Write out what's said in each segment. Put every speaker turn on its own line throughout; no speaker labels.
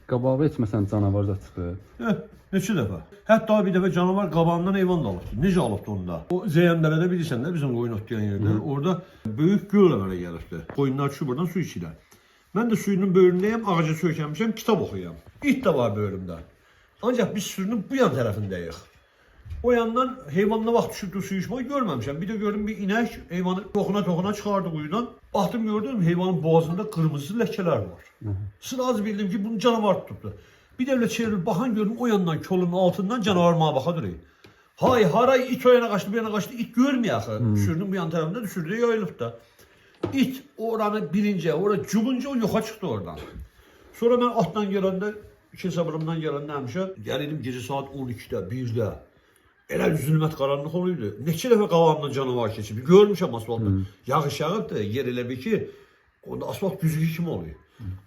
Qabağı etməsən canavar da çıxır.
Neçə dəfə. Hətta bir dəfə canavar qabağından heyvan da alıbdı. Necə alıbdı onu da? O Zeyəndərədə bilirsən də bizim qoyun otlayan yerdə. Orada böyük göl əmələ gəlibdi. Qoyunlar düşür buradan su içirlər. Mən də suyunun böyründəyəm, ağaca söykənmişəm, kitab oxuyuram. İt də var böyrümdə. Ancaq biz suyunun bu yan tərəfindəyik. O yandan heyvanla vaxt düşübdü su içməyi görməmişəm. Bir də gördüm bir inək heyvanı toxuna çıxardı quyudan. Baxdım gördüm heyvanın boğazında qırmızı ləkələr var. Sıraz bildim ki bunu canavar tutubdu. Bir də elə çevrilib baxan gördüm o yandan kolun altından canavar mənə baxa durur. Hay haray it o yana qaçdı, bu yana qaçdı. İt görmüyor axı. Düşürdüm bu yan tərəfində düşürdü yayılıb da. İt oranı birinci, ora cubunca o yoxa çıxdı oradan. Sonra mən atdan gələndə, Kesabırımdan gələndə həmişə gəlirdim gecə saat 12-də, 1-də. Elə zülmət qaranlıq olurdu. Neçə dəfə qabağımdan canavar keçib. Görmüşəm asfaltda. Yağış yağıbdı, yer elə bir ki, onda asfalt güzgü kimi oluyor.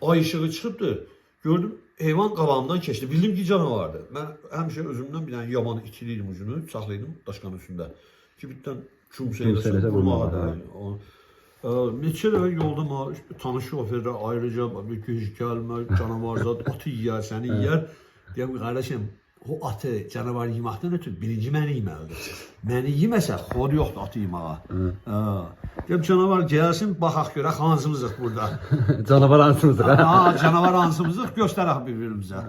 Ay işığı çıxıbdı. Gördüm heyvan qabağımdan keçdi. Bildim ki canavardı. Mən həmişə özümdən bir dənə yamanı itiliydim ucunu, saxlaydım daşqanın üstündə. Ki bir dənə çumsayla vurmağa da. Neçə dəfə yolda tanış şoferlər ayrıca bir göz gəlmə, canavar zat atı yiyər, səni yiyər. Deyəm ki, qardaşım, o atı canavar yeməkdən ötürü birinci məni yeməlidir. Məni yeməsə, xod yoxdur atı yeməyə. Deyəm, canavar gəlsin, baxaq görək hansımızıq burada.
Canavar hansımızıq?
Canavar hansımızıq, göstərək bir-birimizə.